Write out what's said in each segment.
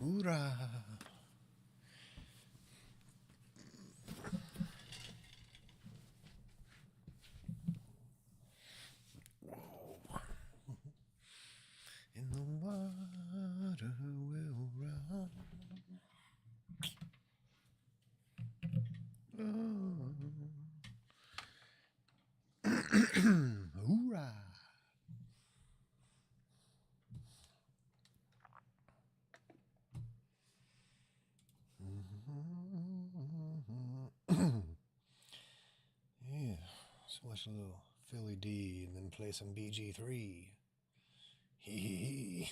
Hoorah! Whoa. In the water will run. Oh. Hoorah! Yeah, so watch a little Philly D and then play some BG3. Hee hee hee.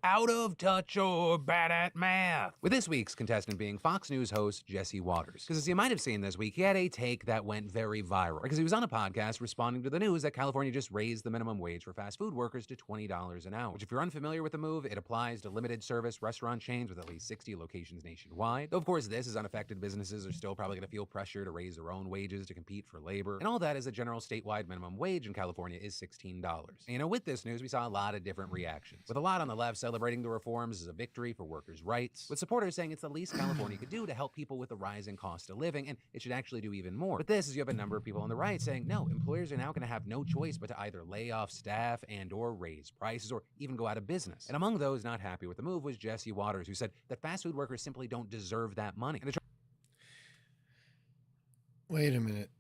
Out of touch or bad at math. With this week's contestant being Fox News host Jesse Waters. Because as you might have seen this week, he had a take that went very viral. Because he was on a podcast responding to the news that California just raised the minimum wage for fast food workers to $20 an hour. Which, if you're unfamiliar with the move, it applies to limited service restaurant chains with at least 60 locations nationwide. Though, of course, this is unaffected businesses are still probably going to feel pressure to raise their own wages to compete for labor. And all that is the general statewide minimum wage in California is $16. And, with this news, we saw a lot of different reactions. With a lot on the left celebrating the reforms as a victory for workers' rights, with supporters saying it's the least California could do to help people with the rising cost of living, and it should actually do even more. But this is you have a number of people on the right saying, no, employers are now going to have no choice but to either lay off staff and or raise prices or even go out of business. And among those not happy with the move was Jesse Waters, who said that fast food workers simply don't deserve that money. Wait a minute.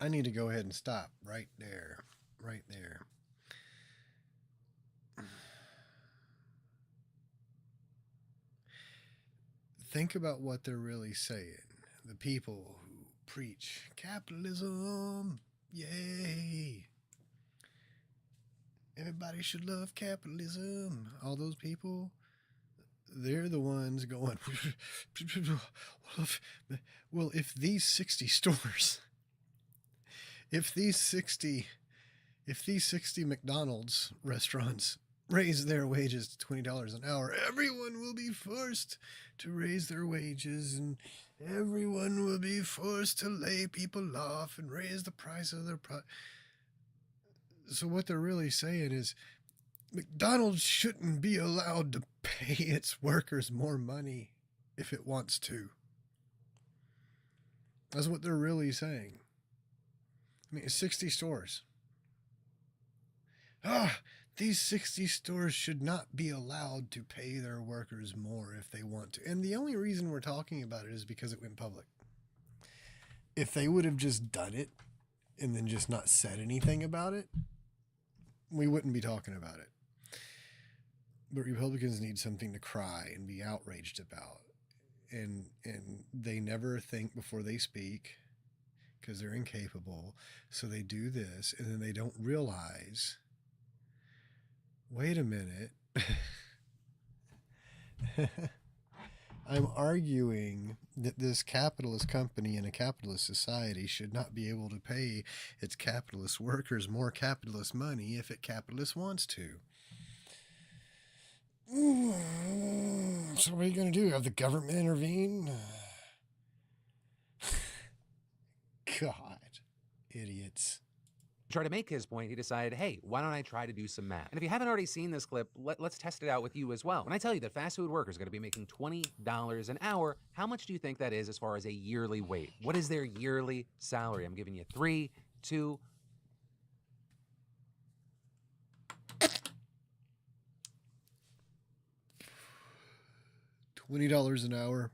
I need to go ahead and stop right there. Right there. Think about what they're really saying. The people who preach capitalism, yay. Everybody should love capitalism. All those people, they're the ones going, well, if these 60 stores, if these 60 McDonald's restaurants raise their wages to $20 an hour, everyone will be forced to raise their wages, and everyone will be forced to lay people off and raise the price of their product. So what they're really saying is McDonald's shouldn't be allowed to pay its workers more money if it wants to. That's what they're really saying. I mean, it's 60 stores. These 60 stores should not be allowed to pay their workers more if they want to. And the only reason we're talking about it is because it went public. If they would have just done it and then just not said anything about it, we wouldn't be talking about it. But Republicans need something to cry and be outraged about. And they never think before they speak because they're incapable. So they do this, and then they don't realize, wait a minute. I'm arguing that this capitalist company in a capitalist society should not be able to pay its capitalist workers more capitalist money if it capitalist wants to. So what are you going to do? Have the government intervene? God, idiots. Try to make his point, he decided, hey, why don't I try to do some math? And if you haven't already seen this clip, let's test it out with you as well. When I tell you that fast food workers are going to be making $20 an hour, how much do you think that is as far as a yearly wage? What is their yearly salary? I'm giving you 3, 2... $20 an hour,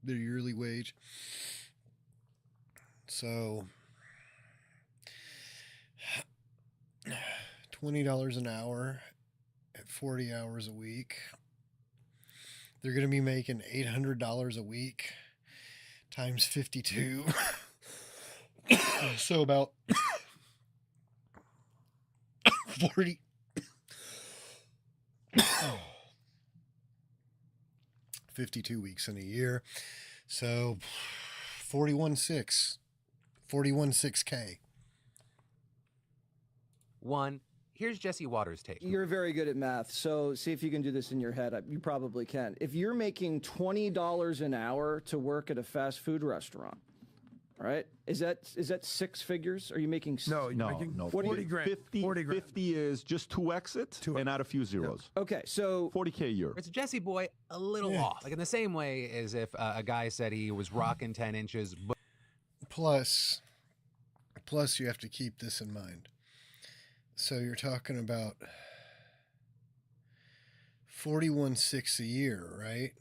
their yearly wage. So $20 an hour at 40 hours a week. They're going to be making $800 a week times 52. So about 40. 52 weeks in a year. So 41.6K. Here's Jesse Waters' take. You're very good at math, so see if you can do this in your head. You probably can. If you're making $20 an hour to work at a fast food restaurant, All right. Is that six figures? Are you making? No, No, making no. 40 grand. 50, 40 grand. 50 is just two exit and add a few zeros. Okay, so 40K a year. It's Jesse Boy a little off. Like in the same way as if a guy said he was rocking 10 inches, but Plus, you have to keep this in mind. So you're talking about 41.6 a year, right?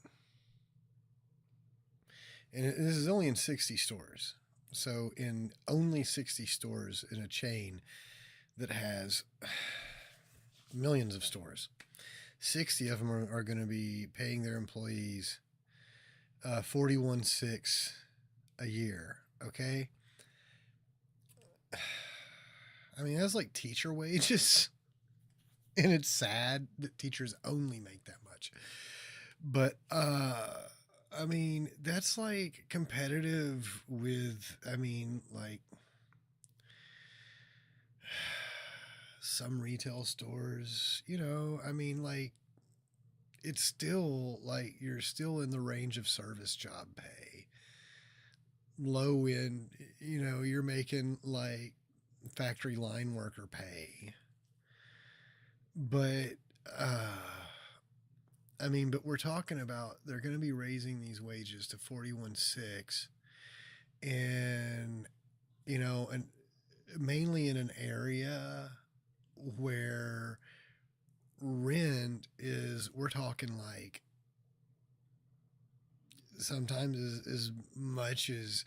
And this is only in 60 stores. So in only 60 stores in a chain that has millions of stores, 60 of them are going to be paying their employees 41.6 a year. Okay. I mean, that's like teacher wages. And it's sad that teachers only make that much. But, I mean, that's like competitive with, I mean, like some retail stores, you know, I mean, like it's still like you're still in the range of service job pay. Low end, you know, you're making like factory line worker pay. But, I mean, but we're talking about they're going to be raising these wages to 41.6, and you know, and mainly in an area where rent is, we're talking like sometimes as much as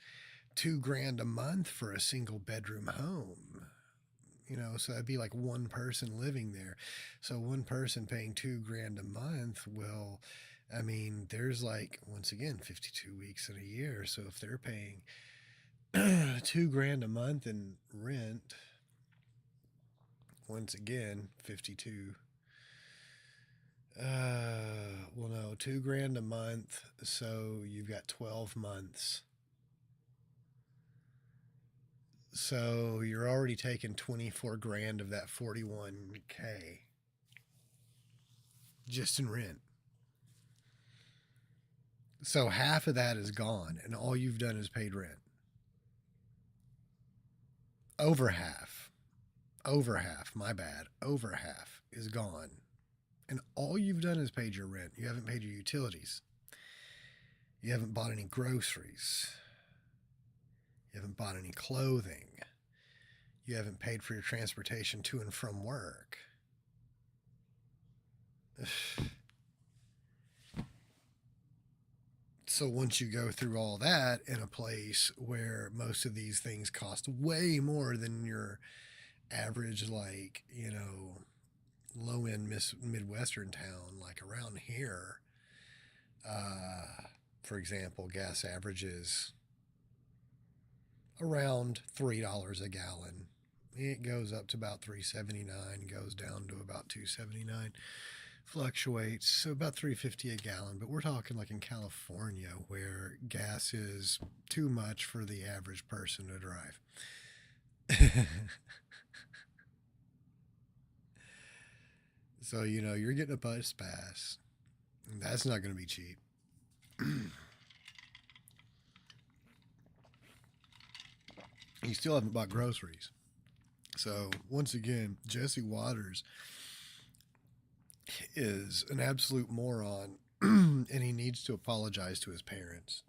$2,000 a month for a single bedroom home. You know, so that'd be like one person living there. So one person paying $2,000 a month. Well, I mean, there's like, once again, 52 weeks in a year. So if they're paying $2,000 a month in rent, once again, 52. Well, no, $2,000 a month. So you've got 12 months. So you're already taking 24 grand of that 41K just in rent. So half of that is gone, and all you've done is paid rent. Over half, my bad, over half is gone. And all you've done is paid your rent. You haven't paid your utilities. You haven't bought any groceries. You haven't bought any clothing. You haven't paid for your transportation to and from work. So once you go through all that in a place where most of these things cost way more than your average, like, you know, low-end Midwestern town, like around here, for example, gas averages around $3 a gallon. It goes up to about $3.79, goes down to about $2.79, fluctuates, so about $3.50 a gallon. But we're talking like in California, where gas is too much for the average person to drive. So, you know, you're getting a bus pass. That's not going to be cheap. You still haven't bought groceries. So, once again, Jesse Waters is an absolute moron, and he needs to apologize to his parents.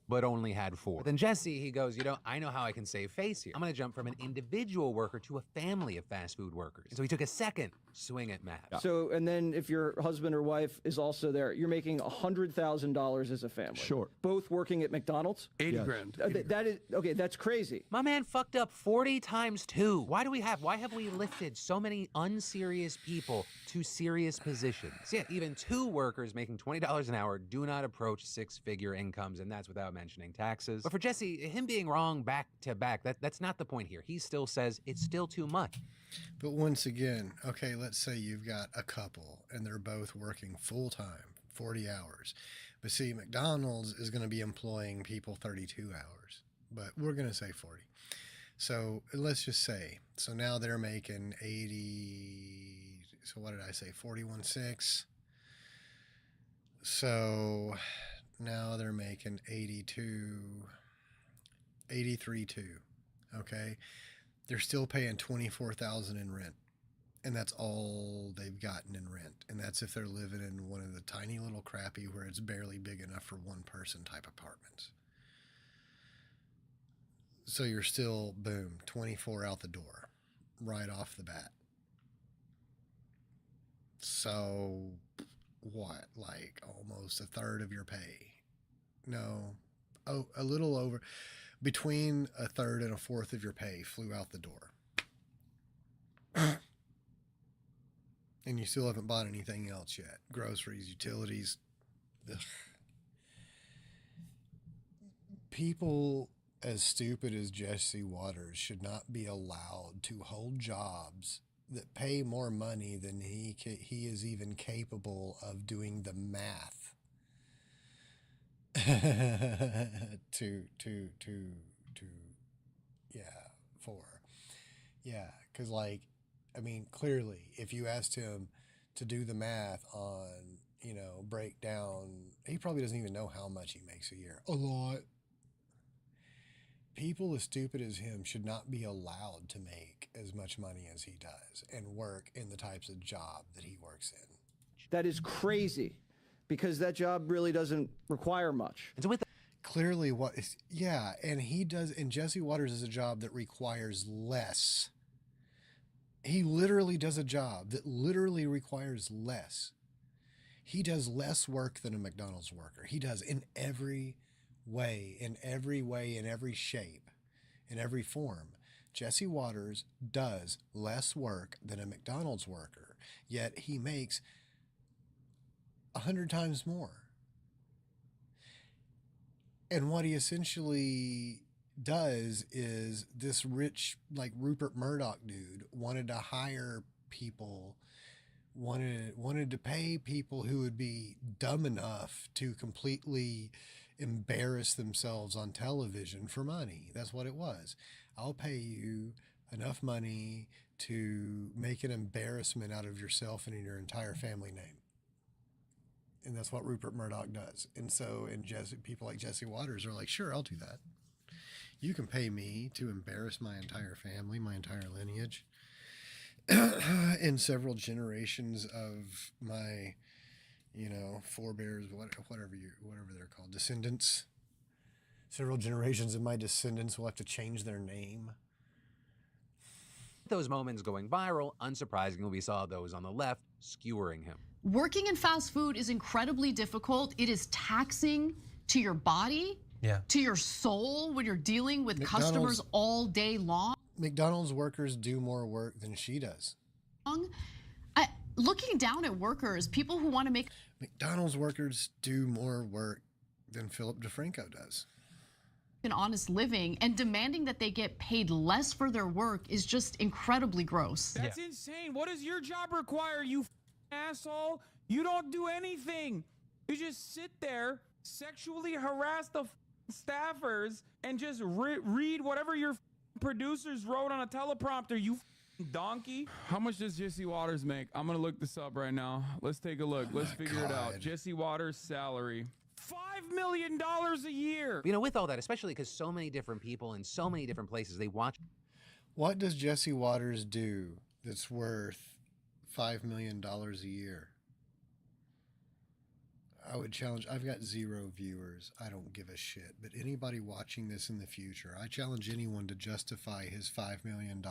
but only had 4. But then Jesse, he goes, you know, I know how I can save face here. I'm going to jump from an individual worker to a family of fast food workers. And so he took a second swing at math. So, and then if your husband or wife is also there, you're making $100,000 as a family. Sure. Both working at McDonald's? 80 grand. That is, okay, that's crazy. My man fucked up 40 times 2. Why have we lifted so many unserious people to serious positions? Yeah, even 2 workers making $20 an hour do not approach 6-figure incomes, and that's without mentioning taxes. But for Jesse, him being wrong back to back, that's not the point here. He still says it's still too much. But once again, okay, let's say you've got a couple and they're both working full time, 40 hours. But see, McDonald's is going to be employing people 32 hours, but we're going to say 40. So let's just say, so now they're making 80. So what did I say? 41.6. So now they're making 82. 83.2. Okay, they're still paying $24,000 in rent, and that's all they've gotten in rent. And that's if they're living in one of the tiny little crappy where it's barely big enough for one person type apartments. So you're still, boom, 24 out the door, right off the bat. So what? Like almost a third of your pay? No, a little over. Between a third and a fourth of your pay flew out the door. And you still haven't bought anything else yet. Groceries, utilities. Ugh. People as stupid as Jesse Waters should not be allowed to hold jobs that pay more money than he is even capable of doing the math because like, I mean, clearly if you asked him to do the math on, break down, he probably doesn't even know how much he makes a year. A lot. People as stupid as him should not be allowed to make as much money as he does and work in the types of job that he works in. That is crazy, because that job really doesn't require much. And so with Clearly and he does, and Jesse Waters is a job that requires less. He literally does a job that literally requires less. He does less work than a McDonald's worker. He does in every way, in every shape, in every form. Jesse Waters does less work than a McDonald's worker, yet he makes 100 times more. And what he essentially does is this rich, like Rupert Murdoch dude wanted to hire people, wanted to pay people who would be dumb enough to completely embarrass themselves on television for money. That's what it was. I'll pay you enough money to make an embarrassment out of yourself and your entire family name. And that's what Rupert Murdoch does. And so, people like Jesse Waters are like, sure, I'll do that. You can pay me to embarrass my entire family, my entire lineage, and several generations of my, forebears, whatever they're called, descendants. Several generations of my descendants will have to change their name. those moments going viral, unsurprisingly, we saw those on the left skewering him. Working in fast food is incredibly difficult. It is taxing to your body, to your soul when you're dealing with customers all day long. McDonald's workers do more work than she does. Looking down at workers, people who want to make McDonald's workers do more work than Philip DeFranco does. An honest living, and demanding that they get paid less for their work is just incredibly gross. That's insane. What does your job require, you asshole? You don't do anything. You just sit there, sexually harass the staffers, and just read whatever your producers wrote on a teleprompter, you donkey. How much does Jesse Waters make? I'm gonna look this up right now. Let's take a look. Let's figure it out. Jesse Waters' salary. $5 million a year. You know, with all that, especially because so many different people in so many different places, they watch. What does Jesse Waters do that's worth $5 million a year? I would challenge, I've got 0 viewers. I don't give a shit. But anybody watching this in the future, I challenge anyone to justify his $5 million.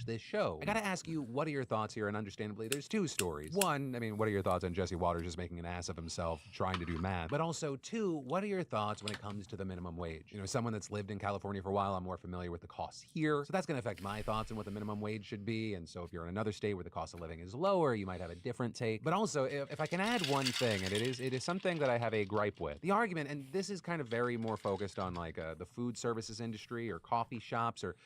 This show. I gotta ask you, what are your thoughts here? And understandably, there's 2 stories. One, I mean, what are your thoughts on Jesse Waters just making an ass of himself trying to do math? But also, 2, what are your thoughts when it comes to the minimum wage? You know, someone that's lived in California for a while, I'm more familiar with the costs here. So that's gonna affect my thoughts on what the minimum wage should be. And so if you're in another state where the cost of living is lower, you might have a different take. But also, if I can add one thing, and it is something that I have a gripe with. The argument, and this is kind of very more focused on like the food services industry or coffee shops or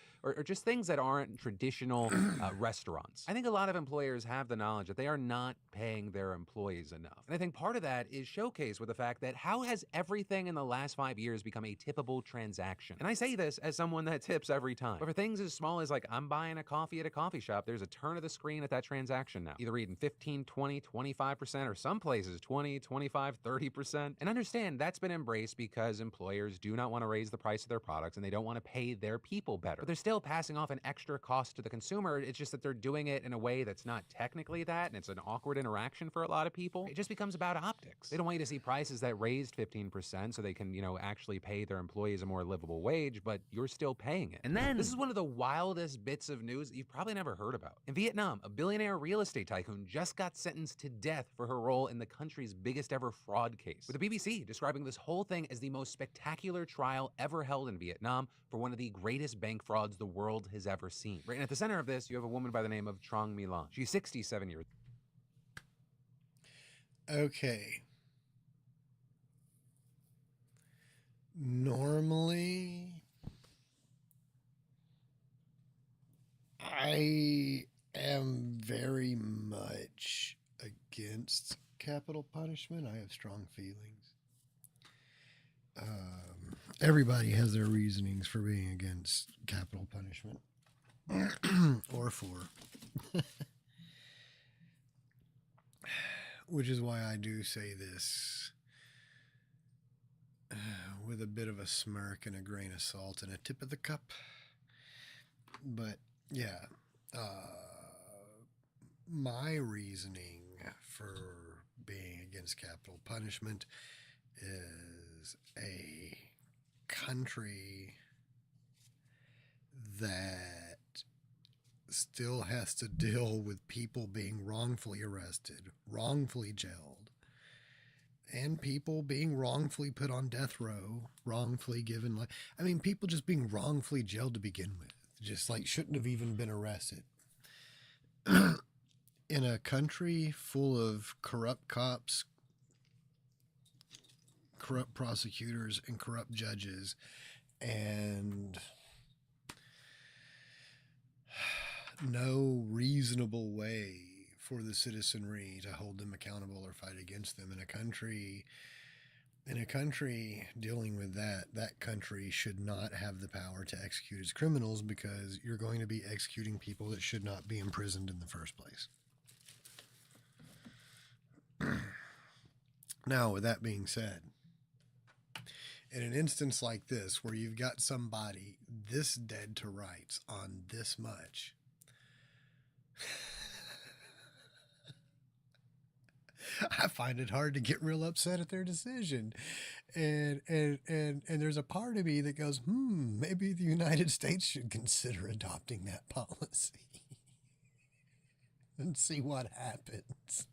just things that aren't traditional traditional restaurants. I think a lot of employers have the knowledge that they are not paying their employees enough. And I think part of that is showcased with the fact that how has everything in the last 5 years become a tippable transaction? And I say this as someone that tips every time. But for things as small as like I'm buying a coffee at a coffee shop, there's a turn of the screen at that transaction now. Either reading 15, 20, 25%, or some places 20, 25, 30%. And understand that's been embraced because employers do not want to raise the price of their products and they don't want to pay their people better. But they're still passing off an extra cost to the consumer. It's just that they're doing it in a way that's not technically that, and it's an awkward interaction for a lot of people. It just becomes about optics. They don't want you to see prices that raised 15% so they can, actually pay their employees a more livable wage, but you're still paying it. And then this is one of the wildest bits of news that you've probably never heard about. In Vietnam, a billionaire real estate tycoon just got sentenced to death for her role in the country's biggest ever fraud case, with the BBC describing this whole thing as the most spectacular trial ever held in Vietnam for one of the greatest bank frauds the world has ever seen. Right, and at the center of this, you have a woman by the name of Trong My Lan. She's 67 years. Okay. Normally, I am very much against capital punishment. I have strong feelings. Everybody has their reasonings for being against capital punishment or for. Which is why I do say this with a bit of a smirk and a grain of salt and a tip of the cup. But yeah, my reasoning for being against capital punishment is a country that still has to deal with people being wrongfully arrested, wrongfully jailed, and people being wrongfully put on death row, wrongfully given life. I mean, people just being wrongfully jailed to begin with, just like shouldn't have even been arrested. In a country full of corrupt cops, corrupt prosecutors, and corrupt judges, and no reasonable way for the citizenry to hold them accountable or fight against them. In a country dealing with that country should not have the power to execute its criminals, because you're going to be executing people that should not be imprisoned in the first place. Now, with that being said, in an instance like this, where you've got somebody this dead to rights on this much, I find it hard to get real upset at their decision. And there's a part of me that goes, maybe the United States should consider adopting that policy and see what happens.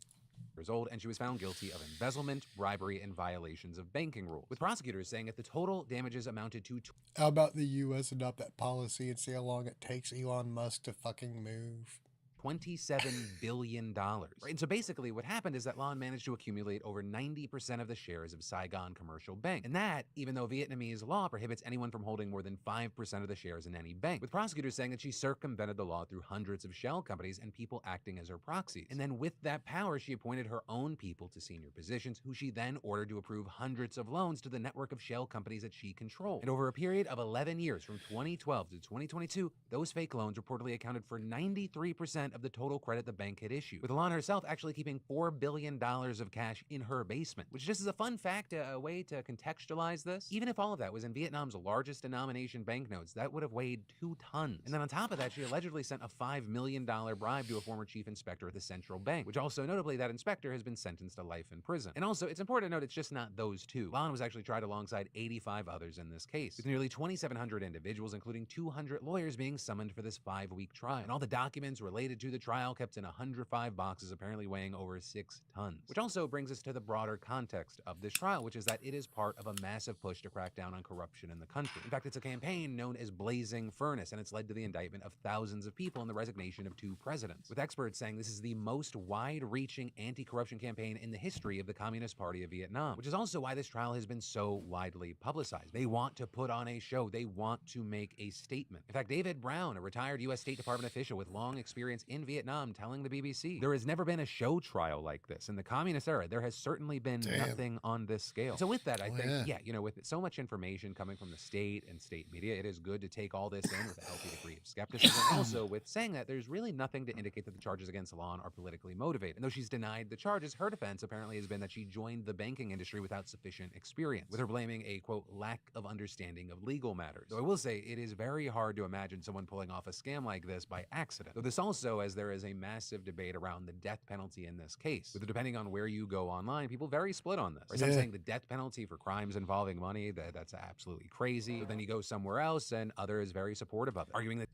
Years old, and she was found guilty of embezzlement, bribery, and violations of banking rules, with prosecutors saying that the total damages amounted to How about the U.S. adopt that policy and see how long it takes Elon Musk to fucking move? $27 billion. Right? And so basically what happened is that Lan managed to accumulate over 90% of the shares of Saigon Commercial Bank. And that, even though Vietnamese law prohibits anyone from holding more than 5% of the shares in any bank, with prosecutors saying that she circumvented the law through hundreds of shell companies and people acting as her proxies. And then with that power, she appointed her own people to senior positions, who she then ordered to approve hundreds of loans to the network of shell companies that she controlled. And over a period of 11 years, from 2012 to 2022, those fake loans reportedly accounted for 93% of the total credit the bank had issued, with Lan herself actually keeping $4 billion of cash in her basement, which just is a fun fact, a way to contextualize this. Even if all of that was in Vietnam's largest denomination banknotes, that would have weighed 2 tons. And then on top of that, she allegedly sent a $5 million bribe to a former chief inspector at the central bank, which also notably that inspector has been sentenced to life in prison. And also, it's important to note it's just not those two. Lan was actually tried alongside 85 others in this case, with nearly 2,700 individuals, including 200 lawyers, being summoned for this 5-week trial. And all the documents related to the trial kept in 105 boxes, apparently weighing over 6 tons. Which also brings us to the broader context of this trial, which is that it is part of a massive push to crack down on corruption in the country. In fact, it's a campaign known as Blazing Furnace, and it's led to the indictment of thousands of people and the resignation of 2 presidents, with experts saying this is the most wide-reaching anti-corruption campaign in the history of the Communist Party of Vietnam, which is also why this trial has been so widely publicized. They want to put on a show. They want to make a statement. In fact, David Brown, a retired U.S. State Department official with long experience in Vietnam, telling the BBC, there has never been a show trial like this. In the communist era, there has certainly been nothing on this scale. So with that, I think, with so much information coming from the state and state media, it is good to take all this in with a healthy degree of skepticism. Also, with saying that there's really nothing to indicate that the charges against Salon are politically motivated. And though she's denied the charges, her defense apparently has been that she joined the banking industry without sufficient experience, with her blaming a, quote, lack of understanding of legal matters. Though I will say, it is very hard to imagine someone pulling off a scam like this by accident. Though this also, as there is a massive debate around the death penalty in this case, with depending on where you go online, people very split on this. Some saying the death penalty for crimes involving money, that's absolutely crazy. But then you go somewhere else, and others very supportive of it, arguing that.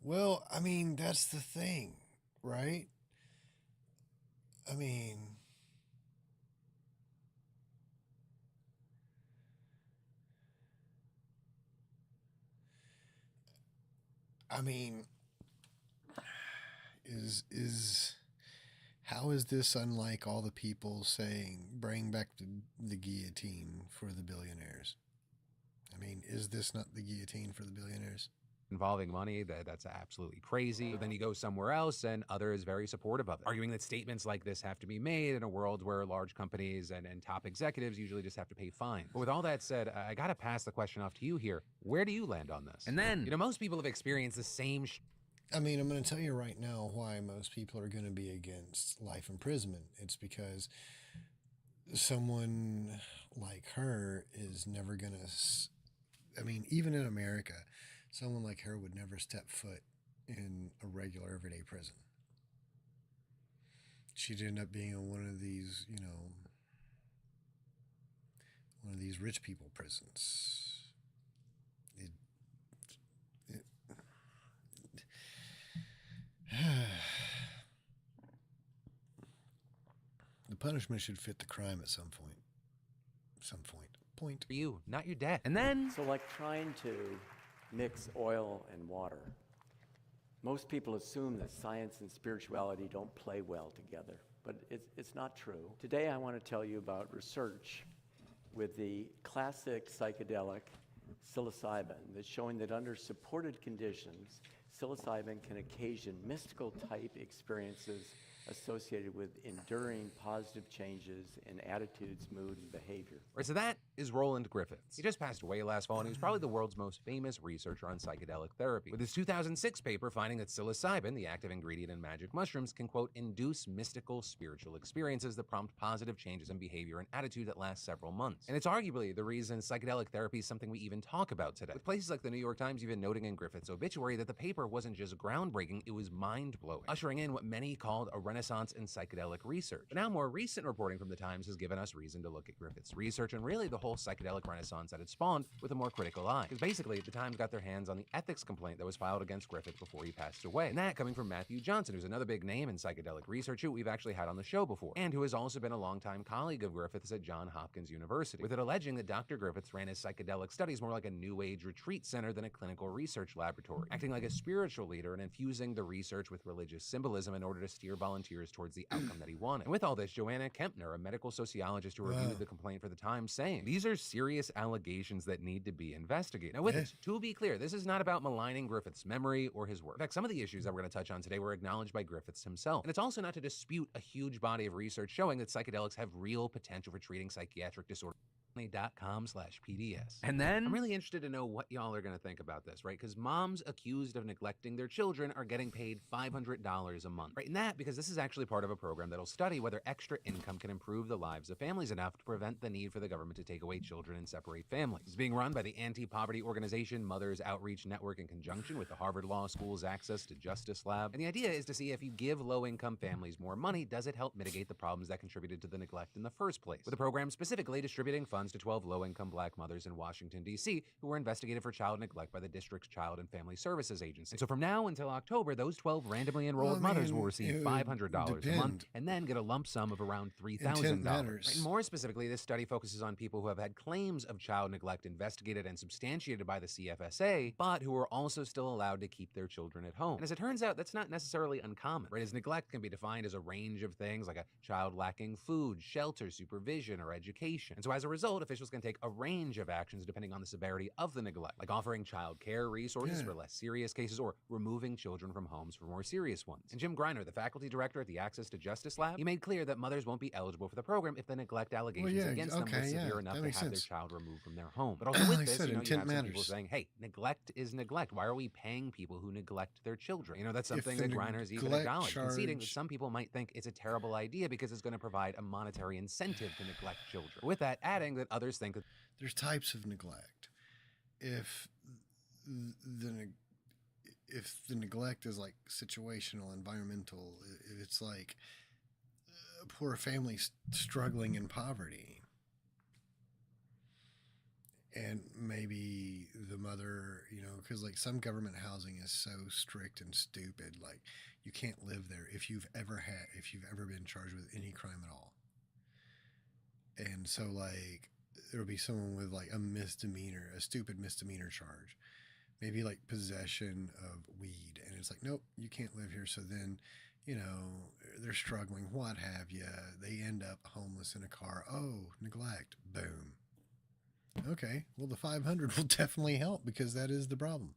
Well, I mean, that's the thing, right? I mean, how is this unlike all the people saying, bring back the guillotine for the billionaires? I mean, is this not the guillotine for the billionaires? Involving money, that's absolutely crazy. But then you go somewhere else, and others very supportive of it, arguing that statements like this have to be made in a world where large companies and top executives usually just have to pay fines. But with all that said, I gotta pass the question off to you here. Where do you land on this? And then, most people have experienced the same I mean, I'm going to tell you right now why most people are going to be against life imprisonment. It's because someone like her is never going to, I mean, even in America, someone like her would never step foot in a regular everyday prison. She'd end up being in one of these, one of these rich people prisons. The punishment should fit the crime at some point. Point. For you, not your debt. And then. So like trying to mix oil and water. Most people assume that science and spirituality don't play well together, but it's not true. Today I want to tell you about research with the classic psychedelic psilocybin that's showing that under supported conditions, psilocybin can occasion mystical type experiences associated with enduring positive changes in attitudes, mood, and behavior. Right, so that is Roland Griffiths. He just passed away last fall, and he was probably the world's most famous researcher on psychedelic therapy, with his 2006 paper finding that psilocybin, the active ingredient in magic mushrooms, can, quote, induce mystical spiritual experiences that prompt positive changes in behavior and attitude that last several months. And it's arguably the reason psychedelic therapy is something we even talk about today, with places like the New York Times even noting in Griffiths' obituary that the paper wasn't just groundbreaking, it was mind-blowing, ushering in what many called a renaissance in psychedelic research. But now more recent reporting from the Times has given us reason to look at Griffiths' research and really the whole psychedelic renaissance that it spawned with a more critical eye. Because basically, the Times got their hands on the ethics complaint that was filed against Griffith before he passed away. And that coming from Matthew Johnson, who's another big name in psychedelic research who we've actually had on the show before, and who has also been a longtime colleague of Griffiths at Johns Hopkins University, with it alleging that Dr. Griffiths ran his psychedelic studies more like a New Age retreat center than a clinical research laboratory, acting like a spiritual leader and infusing the research with religious symbolism in order to steer volunteers towards the outcome that he wanted. And with all this, Joanna Kempner, a medical sociologist who reviewed the complaint for the Times, saying, these are serious allegations that need to be investigated. Now with this, to be clear, this is not about maligning Griffiths' memory or his work. In fact, some of the issues that we're going to touch on today were acknowledged by Griffiths himself. And it's also not to dispute a huge body of research showing that psychedelics have real potential for treating psychiatric disorders. .com/PDS. And then I'm really interested to know what y'all are going to think about this, right? Because moms accused of neglecting their children are getting paid $500 a month, right? And that because this is actually part of a program that'll study whether extra income can improve the lives of families enough to prevent the need for the government to take away children and separate families. It's being run by the anti-poverty organization Mothers Outreach Network in conjunction with the Harvard Law School's Access to Justice Lab. And the idea is to see if you give low-income families more money, does it help mitigate the problems that contributed to the neglect in the first place? With the program specifically distributing funds to 12 low-income black mothers in Washington, D.C. who were investigated for child neglect by the district's Child and Family Services Agency. And so from now until October, those 12 randomly enrolled mothers will receive $500 a month and then get a lump sum of around $3,000. Right? And more specifically, this study focuses on people who have had claims of child neglect investigated and substantiated by the CFSA, but who are also still allowed to keep their children at home. And as it turns out, that's not necessarily uncommon, right? As neglect can be defined as a range of things like a child lacking food, shelter, supervision, or education. And so as a result, officials can take a range of actions depending on the severity of the neglect, like offering child care resources for less serious cases or removing children from homes for more serious ones. And Jim Greiner, the faculty director at the Access to Justice Lab, he made clear that mothers won't be eligible for the program if the neglect allegations against them were severe enough to have their child removed from their home. But also with this, you have some people saying, hey, neglect is neglect. Why are we paying people who neglect their children? That's something that Greiner's even acknowledged, conceding that some people might think it's a terrible idea because it's going to provide a monetary incentive to neglect children. With that, adding that others think that there's types of neglect. If the neglect is like situational, environmental, if it's like a poor family struggling in poverty, and maybe the mother, because like some government housing is so strict and stupid, like you can't live there if you've ever been charged with any crime at all. And so like there'll be someone with like a stupid misdemeanor charge, maybe like possession of weed, and it's like, nope, you can't live here. So then, they're struggling, what have you, they end up homeless in a car. Oh, neglect, boom. Okay, well, the 500 will definitely help because that is the problem.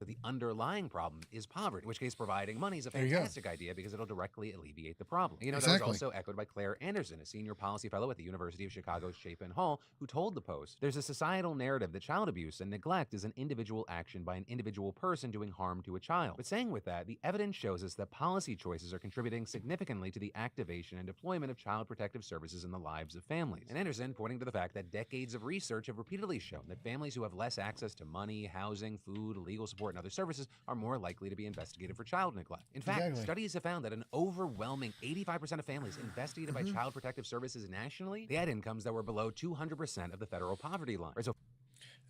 the underlying problem is poverty, in which case providing money is a fantastic idea because it'll directly alleviate the problem. That was also echoed by Claire Anderson, a senior policy fellow at the University of Chicago's Chapin Hall, who told the Post, there's a societal narrative that child abuse and neglect is an individual action by an individual person doing harm to a child. But saying with that, the evidence shows us that policy choices are contributing significantly to the activation and deployment of child protective services in the lives of families. And Anderson, pointing to the fact that decades of research have repeatedly shown that families who have less access to money, housing, food, legal support, and other services are more likely to be investigated for child neglect. In fact, studies have found that an overwhelming 85% of families investigated by child protective services nationally, they had incomes that were below 200% of the federal poverty line. So,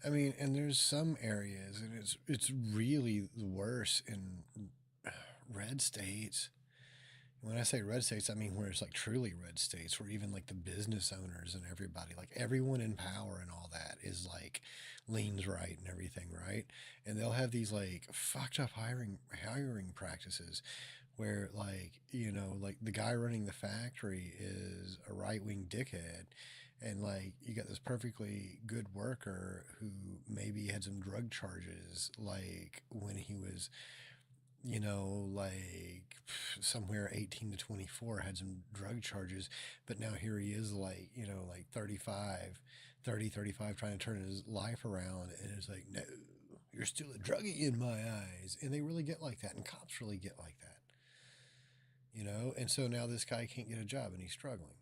I mean, and there's some areas, and it's really worse in red states. When I say red states, I mean where it's like truly red states, where even like the business owners and everybody, like everyone in power and all that is like leans right and everything, right? And they'll have these like fucked up hiring practices where like, you know, like the guy running the factory is a right-wing dickhead, and like you got this perfectly good worker who maybe had some drug charges, like when he was, you know, like somewhere 18 to 24, had some drug charges, but now here he is like, you know, like 35, trying to turn his life around. And it's like, no, you're still a druggie in my eyes. And they really get like that. And cops really get like that, you know? And so now this guy can't get a job and he's struggling.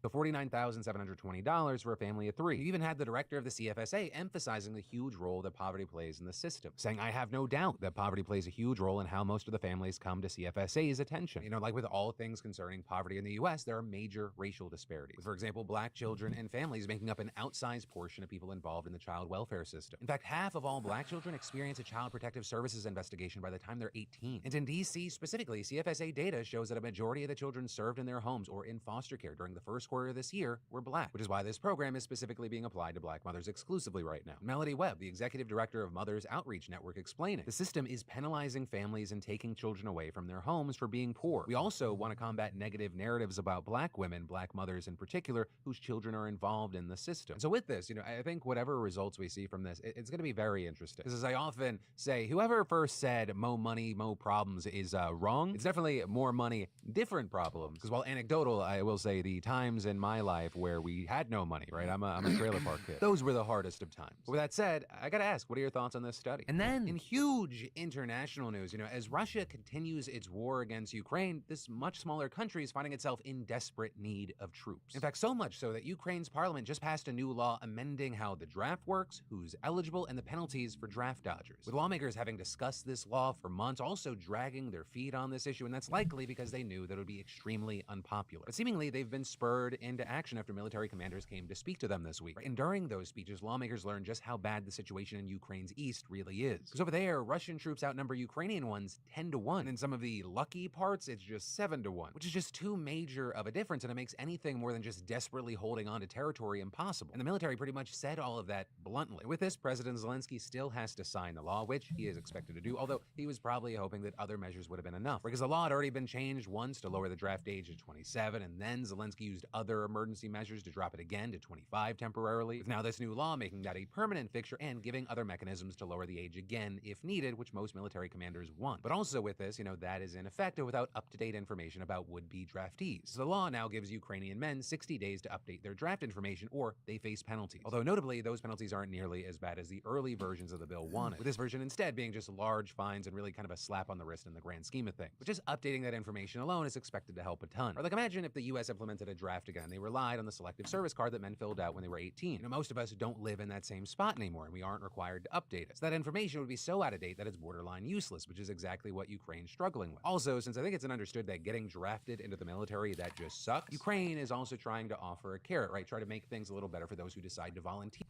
So $49,720 for a family of three. You even had the director of the CFSA emphasizing the huge role that poverty plays in the system, saying, I have no doubt that poverty plays a huge role in how most of the families come to CFSA's attention. You know, like with all things concerning poverty in the U.S., there are major racial disparities. For example, black children and families making up an outsized portion of people involved in the child welfare system. In fact, half of all black children experience a child protective services investigation by the time they're 18. And in D.C. specifically, CFSA data shows that a majority of the children served in their homes or in foster care during the first quarter of this year were black, which is why this program is specifically being applied to black mothers exclusively right now. Melody Webb, the executive director of Mothers Outreach Network, explained it. The system is penalizing families and taking children away from their homes for being poor. We also want to combat negative narratives about black women, black mothers in particular, whose children are involved in the system. So with this, you know, I think whatever results we see from this, it's going to be very interesting. Because as I often say, whoever first said mo money, mo problems is wrong. It's definitely more money, different problems. Because while anecdotal, I will say the times in my life where we had no money, right? I'm a trailer park kid. Those were the hardest of times. But with that said, I gotta ask, what are your thoughts on this study? And then in huge international news, you know, as Russia continues its war against Ukraine, this much smaller country is finding itself in desperate need of troops. In fact, so much so that Ukraine's parliament just passed a new law amending how the draft works, who's eligible, and the penalties for draft dodgers. With lawmakers having discussed this law for months, also dragging their feet on this issue, and that's likely because they knew that it would be extremely unpopular. But seemingly, they've been spurred spurred into action after military commanders came to speak to them this week. And during those speeches, lawmakers learned just how bad the situation in Ukraine's east really is. Because over there, Russian troops outnumber Ukrainian ones 10-1. And in some of the lucky parts, it's just 7-1, which is just too major of a difference, and it makes anything more than just desperately holding on to territory impossible. And the military pretty much said all of that bluntly. With this, President Zelensky still has to sign the law, which he is expected to do, although he was probably hoping that other measures would have been enough. Because the law had already been changed once to lower the draft age to 27, and then Zelensky used other emergency measures to drop it again to 25 temporarily, with now this new law making that a permanent fixture and giving other mechanisms to lower the age again if needed, which most military commanders want. But also with this, that is ineffective without up-to-date information about would-be draftees. So the law now gives Ukrainian men 60 days to update their draft information, or they face penalties. Although notably, those penalties aren't nearly as bad as the early versions of the bill wanted, with this version instead being just large fines and really kind of a slap on the wrist in the grand scheme of things. But just updating that information alone is expected to help a ton. Or imagine if the US implemented a draft again, they relied on the selective service card that men filled out when they were 18. Most of us don't live in that same spot anymore, and we aren't required to update it. So that information would be so out of date that it's borderline useless, which is exactly what Ukraine's struggling with. Also, since I think it's understood that getting drafted into the military, that just sucks, Ukraine is also trying to offer a carrot, right? Try to make things a little better for those who decide to volunteer.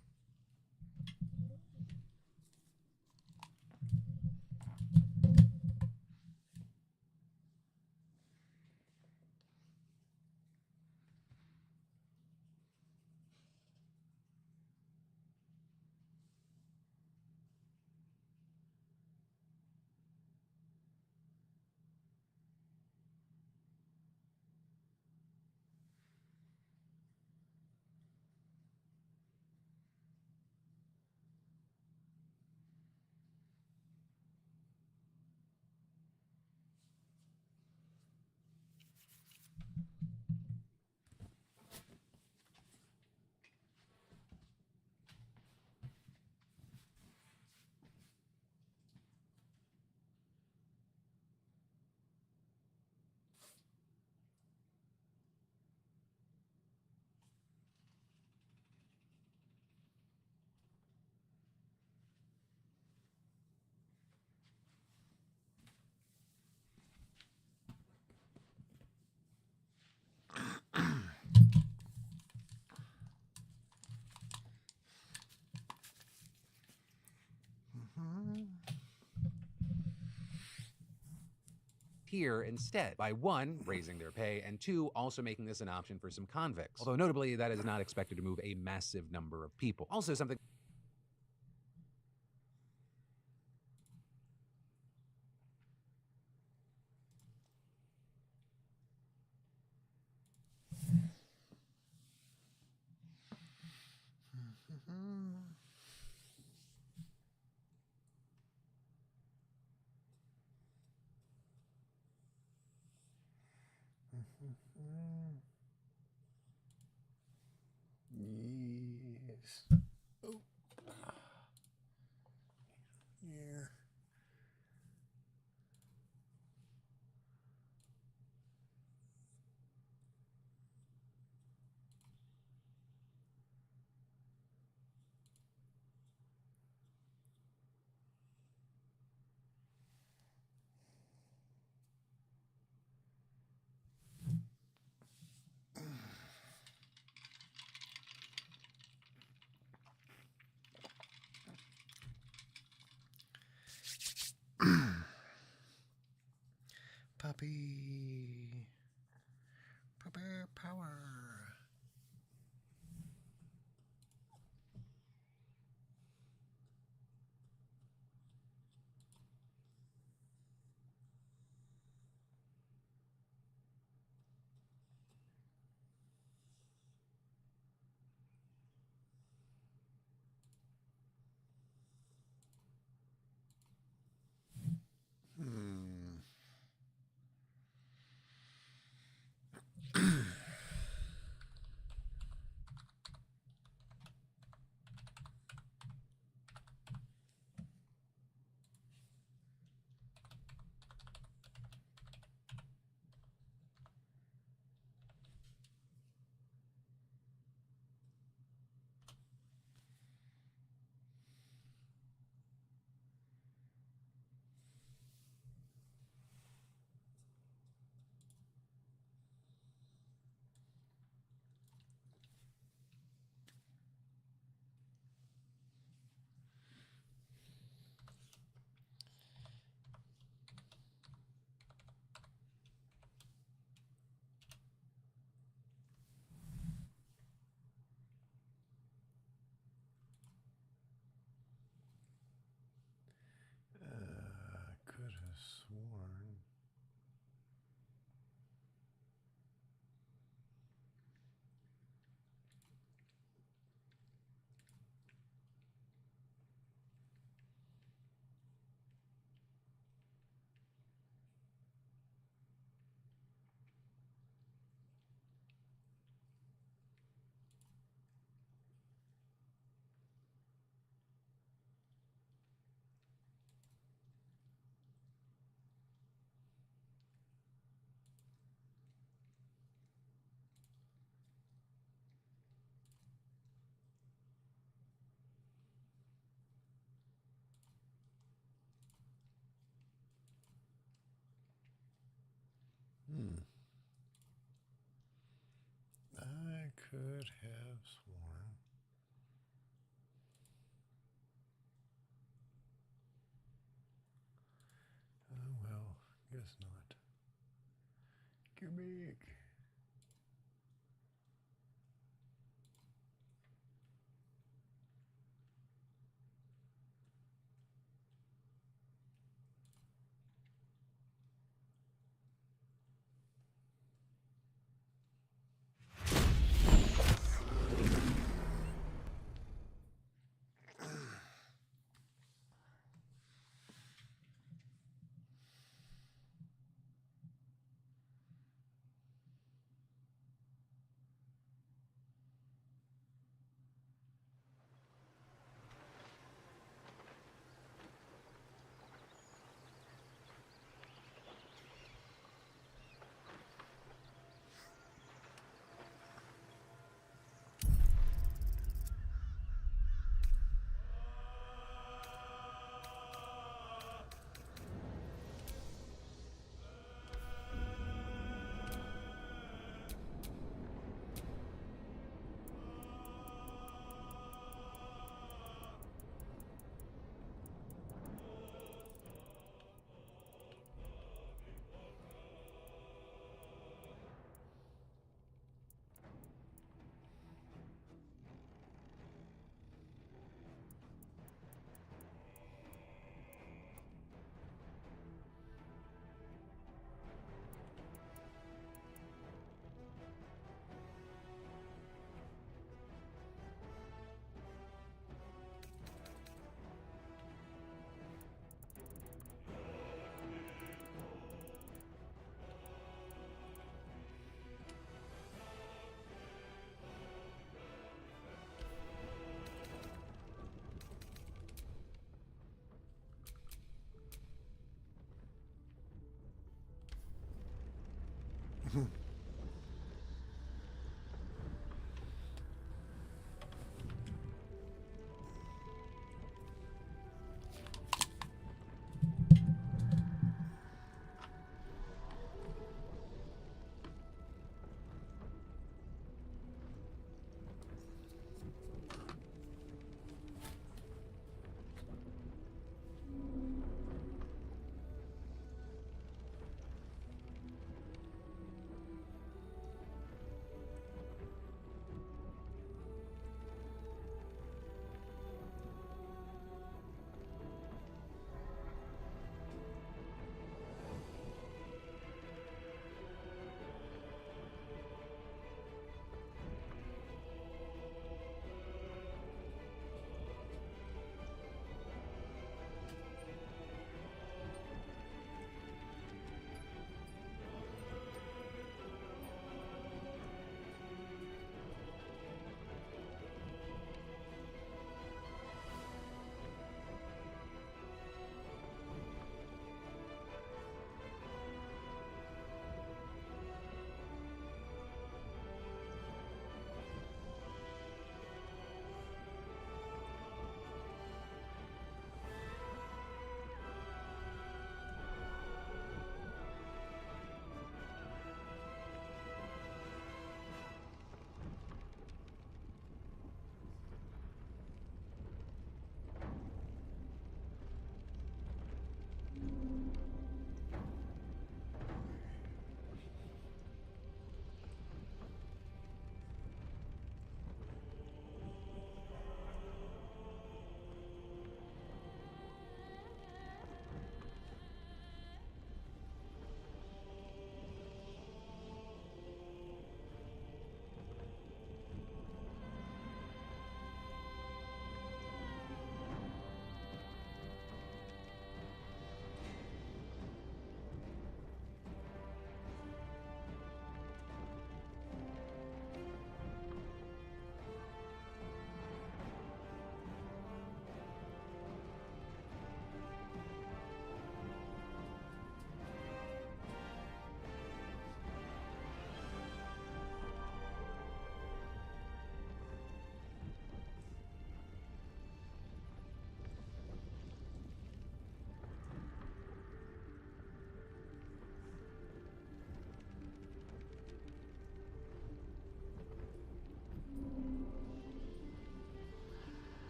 Here instead, by 1, raising their pay, and 2, also making this an option for some convicts. Although notably, that is not expected to move a massive number of people. Also something Yes. Oh. Yeah. Puppy. Puppy power. I could have sworn. Oh well, guess not. Cubic.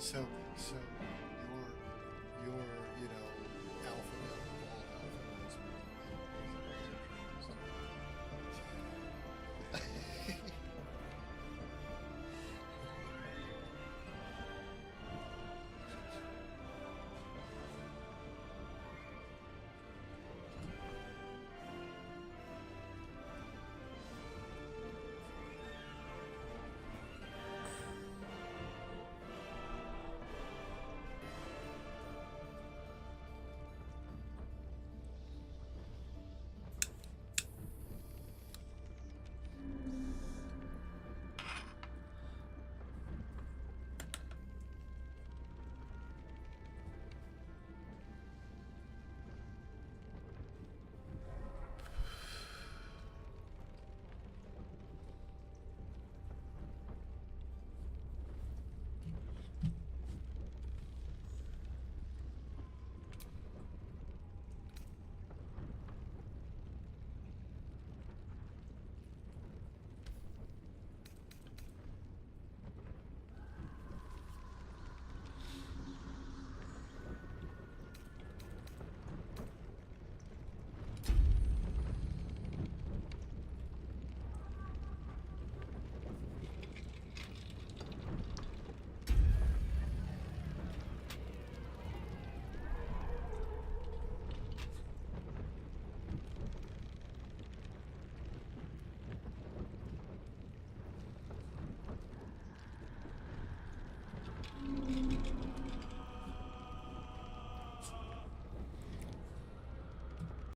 So